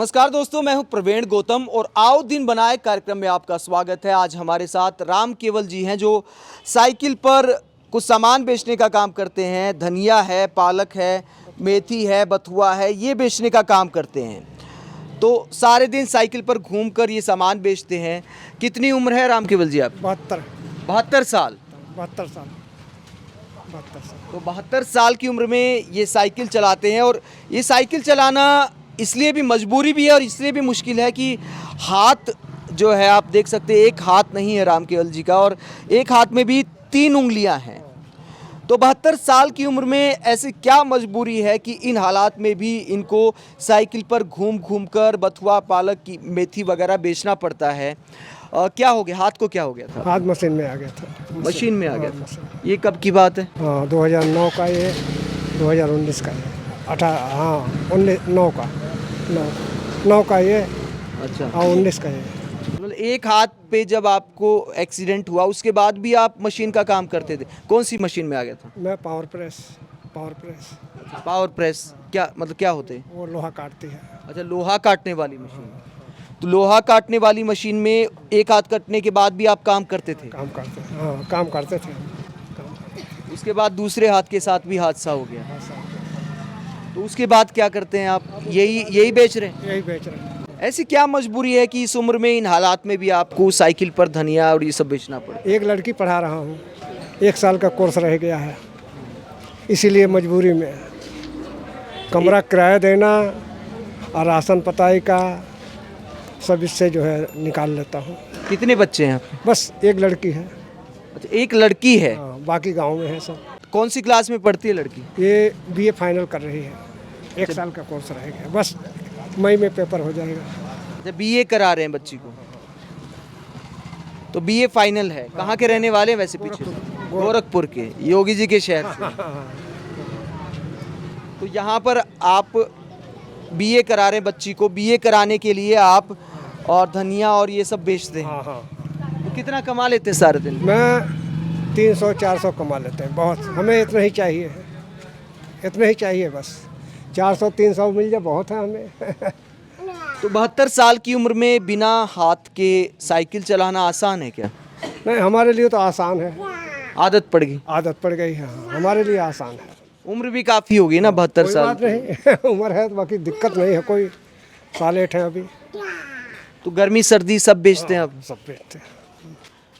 नमस्कार दोस्तों, मैं हूं प्रवीण गौतम और आओ दिन बनाए कार्यक्रम में आपका स्वागत है। आज हमारे साथ राम केवल जी हैं जो साइकिल पर कुछ सामान बेचने का काम करते हैं। धनिया है, पालक है, मेथी है, बथुआ है, ये बेचने का काम करते हैं। तो सारे दिन साइकिल पर घूमकर ये सामान बेचते हैं। कितनी उम्र है राम केवल जी आप? 72 साल। 72 साल। 72 साल। तो 72 साल की उम्र में ये साइकिल चलाते हैं और ये साइकिल चलाना इसलिए भी मजबूरी भी है और इसलिए भी मुश्किल है कि हाथ जो है आप देख सकते हैं, एक हाथ नहीं है राम केवल जी का और एक हाथ में भी 3 उंगलियां हैं। तो 72 साल की उम्र में ऐसी क्या मजबूरी है कि इन हालात में भी इनको साइकिल पर घूम घूम कर बथुआ, पालक की मेथी वगैरह बेचना पड़ता है। क्या हो गया, हाथ को क्या हो गया था? हाथ मशीन में आ गया था। मशीन में आ गया था। ये कब की बात है? 2009 का ये, 2019 का ये, 9 का 9 का ये। अच्छा। 19 का ये। मतलब एक हाथ पे जब आपको एक्सीडेंट हुआ उसके बाद भी आप मशीन का काम करते थे। कौन सी मशीन में आ गया था? मैं पावर प्रेस। पावर प्रेस क्या मतलब, क्या होते हैं? वो लोहा काटती है। अच्छा, लोहा काटने वाली मशीन। तो लोहा काटने वाली मशीन में एक हाथ कटने के बाद भी आप काम करते थे? काम करते थे। उसके बाद दूसरे हाथ के साथ भी हादसा हो गया। तो उसके बाद क्या करते हैं आप? यही बेच रहे हैं? यही बेच रहे हैं। ऐसी क्या मजबूरी है कि इस उम्र में इन हालात में भी आपको साइकिल पर धनिया और ये सब बेचना पड़े? एक लड़की पढ़ा रहा हूँ, 1 साल का कोर्स रह गया है, इसीलिए मजबूरी में कमरा किराया देना और राशन पताई का सब इससे जो है निकाल लेता हूँ। कितने बच्चे हैं आपके? बस एक लड़की है। अच्छा, एक लड़की है। बाकी गांव में है सब। कौन सी क्लास में पढ़ती है लड़की? ये BA फाइनल कर रही है। 1 साल का कोर्स रह गया, बस मई में पेपर हो जाएगा। जब BA करा रहे हैं बच्ची को, तो BA फाइनल है। कहाँ के रहने वाले हैं वैसे? पीछे गोरखपुर के, योगी जी के शहर से। तो यहाँ पर आप BA करा रहे हैं बच्ची को, BA कराने के लिए आप और धनिया और ये सब बेचते हैं। तो कितना कमा लेते हैं सारे दिन? मैं 300-400 कमा लेते हैं। बहुत, हमें इतना ही चाहिए है, इतना ही चाहिए बस। 400-300 मिल जाए बहुत है हमें। तो 72 साल की उम्र में बिना हाथ के साइकिल चलाना आसान है क्या? नहीं, हमारे लिए तो आसान है। आदत पड़ गई? आदत पड़ गई है, हमारे लिए आसान है। उम्र भी काफ़ी होगी ना 72 कोई साल? बात नहीं। उम्र है तो बाकी दिक्कत नहीं है कोई। साल 8 है अभी। तो गर्मी सर्दी सब बेचते हैं आप? सब बेचते हैं।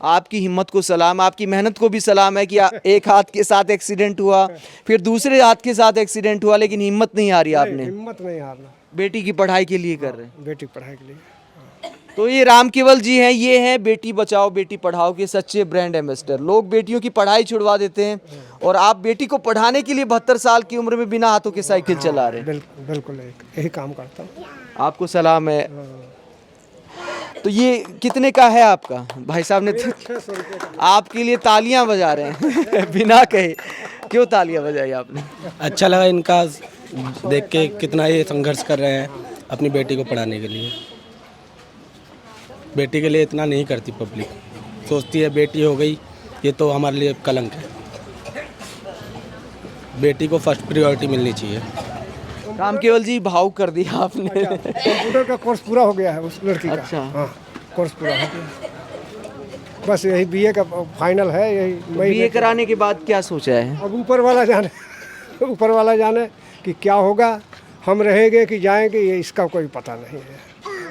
आपकी हिम्मत को सलाम, आपकी मेहनत को भी सलाम है कि एक हाथ के साथ एक्सीडेंट हुआ, फिर दूसरे हाथ के साथ एक्सीडेंट हुआ, लेकिन हिम्मत नहीं हारी आपने। हिम्मत नहीं हारना। बेटी की पढ़ाई के लिए कर रहे हैं। बेटी पढ़ाई के लिए। तो ये राम केवल जी हैं, ये हैं बेटी बचाओ बेटी पढ़ाओ के सच्चे ब्रांड एम्बेसडर। लोग बेटियों की पढ़ाई छुड़वा देते हैं और आप बेटी को पढ़ाने के लिए 72 साल की उम्र में बिना हाथों के साइकिल चला रहे हैं। बिल्कुल यही काम करता हूँ। आपको सलाम है। तो ये कितने का है आपका? भाई साहब ने 600 रुपये का। आपके लिए तालियां बजा रहे हैं। बिना कहे क्यों तालियां बजाई आपने? अच्छा लगा इनका देख के, कितना ये संघर्ष कर रहे हैं अपनी बेटी को पढ़ाने के लिए। बेटी के लिए इतना नहीं करती पब्लिक, सोचती है बेटी हो गई ये तो हमारे लिए कलंक है। बेटी को फर्स्ट प्रायोरिटी मिलनी चाहिए। राम केवल जी, भाव कर दिया आपने। कंप्यूटर का कोर्स पूरा हो गया है उस लड़की का। अच्छा। हाँ, कोर्स पूरा हो गया। बस यही BA का फाइनल है। यही BA कराने के बाद क्या सोचा है? अब ऊपर वाला जाने कि क्या होगा। हम रहेंगे कि जाएंगे, ये इसका कोई पता नहीं है।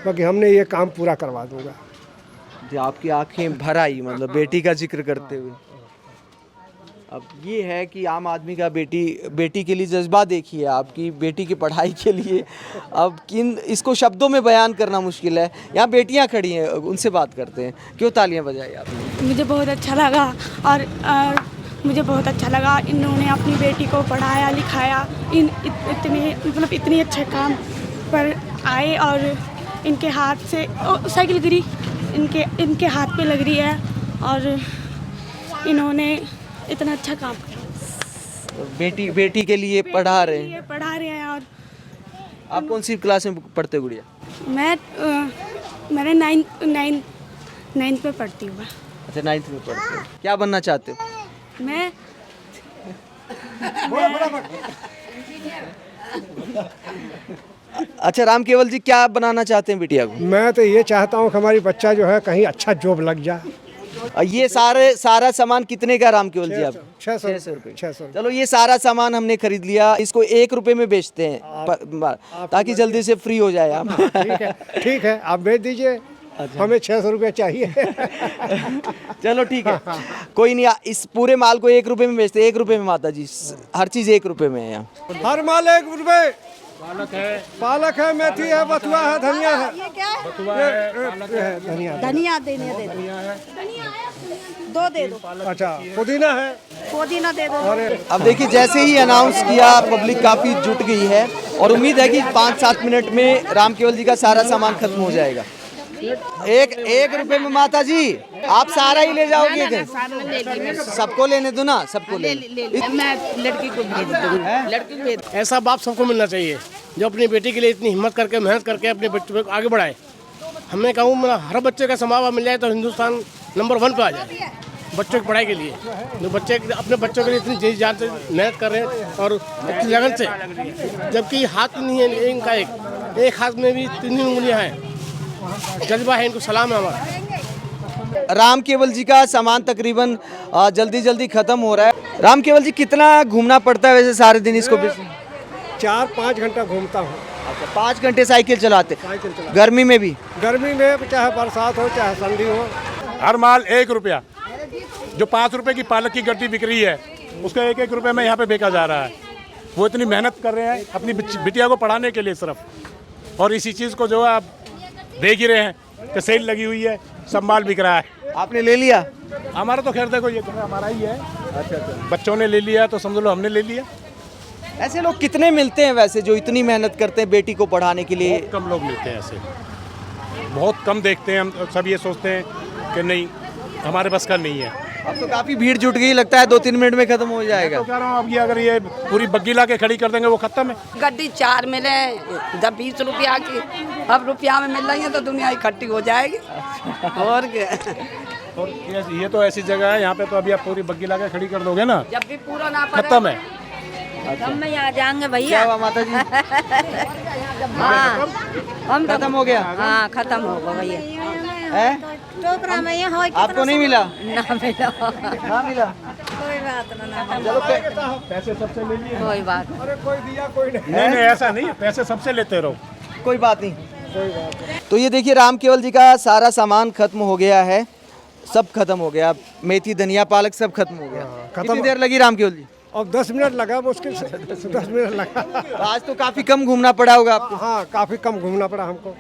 बाकी हमने ये काम पूरा करवा दूंगा। जो आपकी आंखें भर आई, मतलब बेटी का जिक्र करते हुए। अब ये है कि आम आदमी का बेटी के लिए जज्बा देखिए, आपकी बेटी की पढ़ाई के लिए। अब इसको शब्दों में बयान करना मुश्किल है। यहाँ बेटियाँ खड़ी हैं, उनसे बात करते हैं। क्यों तालियां बजाई आपने? मुझे बहुत अच्छा लगा और मुझे बहुत अच्छा लगा इन्होंने अपनी बेटी को पढ़ाया लिखाया। इतने अच्छे काम पर आए और इनके हाथ से साइकिल गिरी, इनके हाथ पे लग रही है और इन्होंने इतना अच्छा काम किया। बेटी के लिए पढ़ा रहे हैं। और आप कौन सी क्लास में पढ़ते हो गुड़िया? मैंने 9th में पढ़ती हूँ। अच्छा, 9th में पढ़ते हो। क्या बनना चाहते हो? मैं अच्छा राम केवल जी, क्या बनाना चाहते हैं बिटिया को? मैं तो ये चाहता हूँ कि हमारी बच्चा जो है कहीं अच्छा जॉब लग जाए। ये सारा सामान कितने का राम केवल जी? आप 600 रुपये। 600। चलो ये सारा सामान हमने खरीद लिया, इसको 1 रुपए में बेचते हैं ताकि जल्दी से फ्री हो जाए आप। ठीक है, आप बेच दीजिए। हमें 600 रुपया चाहिए। चलो ठीक है, कोई नहीं, इस पूरे माल को 1 रुपए में बेचते हैं। 1 रुपए में माता जी, हर चीज़ 1 रुपए में है यहाँ। हर माल 1 रुपए। पालक है, मेथी है, बथुआ है, धनिया है। ये क्या है? बथुआ है, धनिया। धनिया देने दे दो, दे दो। अच्छा, पुदीना है। पुदीना दे दो। अब देखिए, जैसे ही अनाउंस किया पब्लिक काफ़ी जुट गई है और उम्मीद है कि 5-7 मिनट में राम केवल जी का सारा सामान खत्म हो जाएगा। एक रुपए में माता जी, आप सारा ही ले जाओगे? सबको लेने दो ना, सबको ले। मैं लड़की को भेज दूंगी, लड़की को भेज। ऐसा बाप सबको मिलना चाहिए जो अपनी बेटी के लिए इतनी हिम्मत करके मेहनत करके अपने बच्चों को आगे बढ़ाए। हमें कहूँ मेरा हर बच्चे का समावा मिल जाए तो हिंदुस्तान नंबर 1 पे आ जाए बच्चों की पढ़ाई के लिए। जो बच्चे अपने बच्चों के लिए इतनी जी जान से मेहनत कर रहे हैं और इतनी लगन से, जबकि हाथ नहीं है इनका, एक हाथ में भी 3 उंगलियां हैं। जज्बा है, इनको सलाम है हमारा। राम केवल जी का सामान तकरीबन जल्दी खत्म हो रहा है। राम केवल जी, कितना घूमना पड़ता है वैसे सारे दिन इसको? 4-5 घंटा घूमता हूँ। अच्छा, 5 घंटे साइकिल चलाते? साइकिल चला। गर्मी में भी? गर्मी में चाहे बरसात हो चाहे ठंडी हो। हर माल 1 रुपया। जो 5 रुपए की पालक की गड्डी बिक रही है, उसका 1-1 रुपये में यहाँ पे बेचा जा रहा है। वो इतनी मेहनत कर रहे हैं अपनी बिटिया को पढ़ाने के लिए सिर्फ, और इसी चीज़ को जो है आप देख ही रहे हैं कि सेल लगी हुई है, सब माल बिक रहा है। आपने ले लिया? हमारा तो खैर देखो, ये तो हमारा ही है। अच्छा, बच्चों ने ले लिया तो समझ लो हमने ले लिया। ऐसे लोग कितने मिलते हैं वैसे जो इतनी मेहनत करते हैं बेटी को पढ़ाने के लिए? बहुत कम लोग मिलते हैं ऐसे, बहुत कम देखते हैं हम। सब ये सोचते हैं कि नहीं, हमारे बस का नहीं है। अब तो काफ़ी भीड़ जुट गई, लगता है 2-3 मिनट में ख़त्म हो जाएगा। तो कह रहा हूँ, अब ये अगर ये पूरी बग्गी ला के खड़ी कर देंगे वो खत्म है। गड्डी 4 मिले, जब 20 रुपया की, अब रुपया में मिल रही है तो दुनिया इकट्ठी हो जाएगी। और क्या? और ये तो ऐसी जगह है, यहाँ पे तो अभी आप पूरी बग्गी ला के खड़ी कर दोगे ना, जब भी पूरा ना खत्म है। हम में आ जाएंगे भैया। क्या हुआ माता जी? हाँ, हम तो खत्म हो गया? हाँ, खत्म हो गया भैया। है? टोकरा में ये हो। आपको नहीं मिला? ना मिला। हाँ मिला। कोई बात ना। चलो पैसे सबसे ले लिए। कोई बात। अरे कोई दिया कोई नहीं। नहीं, ऐसा नहीं, पैसे सबसे लेते रहो। कोई बात नहीं। तो ये देखिए, राम केवल जी का सारा सामान खत्म हो गया है, सब खत्म हो गया। मेथी, धनिया, पालक सब खत्म हो गया। कितनी देर लगी राम केवल जी? अब 10 मिनट लगा मुश्किल से। 10 मिनट लगा। आज तो काफ़ी कम घूमना पड़ा होगा आपको? हाँ, काफ़ी कम घूमना पड़ा हमको।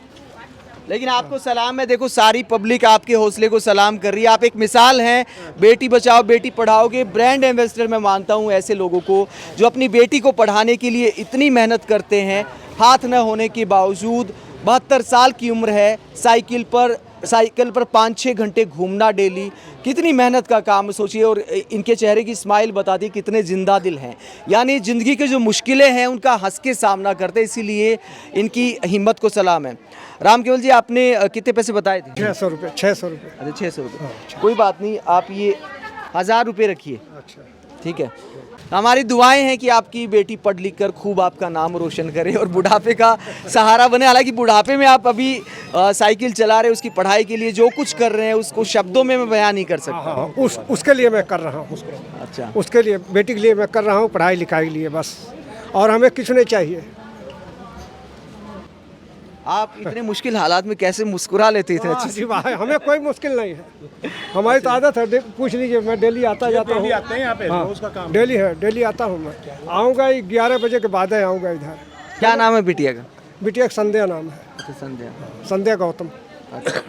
लेकिन आपको सलाम है, देखो सारी पब्लिक आपके हौसले को सलाम कर रही है। आप एक मिसाल हैं, बेटी बचाओ बेटी पढ़ाओ के ब्रांड एम्बेसडर मैं मानता हूँ ऐसे लोगों को जो अपनी बेटी को पढ़ाने के लिए इतनी मेहनत करते हैं। हाथ न होने के बावजूद 72 साल की उम्र है, साइकिल पर 5-6 घंटे घूमना डेली, कितनी मेहनत का काम सोचिए। और इनके चेहरे की स्माइल बताती है कितने जिंदा दिल हैं, यानी ज़िंदगी की जो मुश्किलें हैं उनका हंस के सामना करते हैं, इसीलिए इनकी हिम्मत को सलाम है। राम केवल जी, आपने कितने पैसे बताए थे? 600 रुपये। 600 रुपये। अच्छा, 600 रुपये। कोई बात नहीं, आप ये 1000 रुपये रखिए। अच्छा, ठीक है। हमारी दुआएं हैं कि आपकी बेटी पढ़ लिख कर खूब आपका नाम रोशन करे और बुढ़ापे का सहारा बने। हालांकि बुढ़ापे में आप अभी साइकिल चला रहे हैं, उसकी पढ़ाई के लिए जो कुछ कर रहे हैं उसको शब्दों में मैं बयान नहीं कर सकता। हाँ, उसके लिए मैं कर रहा हूँ। अच्छा, उसके लिए, बेटी के लिए मैं कर रहा हूँ, पढ़ाई लिखाई के लिए बस, और हमें कुछ नहीं चाहिए। आप इतने मुश्किल हालात में कैसे मुस्कुरा लेते थे? अच्छी जी भाई, हमें कोई मुश्किल नहीं है, हमारी तो आदत है। पूछ लीजिए, मैं डेली आता जाता हूँ। आते हैं यहाँ पे, हाँ, रोज का काम डेली है, डेली आता हूँ मैं। आऊँगा 11 बजे के बाद ही आऊँगा इधर। क्या नाम है बिटिया का? बिटिया का संध्या नाम है। अच्छा, संध्या। संध्या गौतम। अच्छा,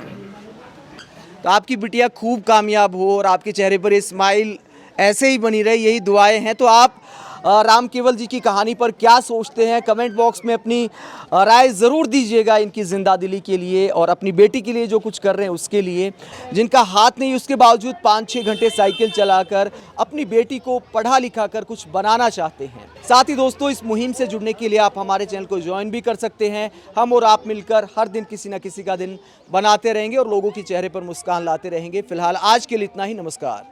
तो आपकी बिटिया खूब कामयाब हो और आपके चेहरे पर ये स्माइल ऐसे ही बनी रहे, यही दुआएं हैं। तो आप राम केवल जी की कहानी पर क्या सोचते हैं, कमेंट बॉक्स में अपनी राय ज़रूर दीजिएगा इनकी ज़िंदा दिली के लिए और अपनी बेटी के लिए जो कुछ कर रहे हैं उसके लिए, जिनका हाथ नहीं उसके बावजूद 5-6 घंटे साइकिल चलाकर अपनी बेटी को पढ़ा लिखा कर कुछ बनाना चाहते हैं। साथ ही दोस्तों, इस मुहिम से जुड़ने के लिए आप हमारे चैनल को ज्वाइन भी कर सकते हैं। हम और आप मिलकर हर दिन किसी न किसी का दिन बनाते रहेंगे और लोगों के चेहरे पर मुस्कान लाते रहेंगे। फिलहाल आज के लिए इतना ही, नमस्कार।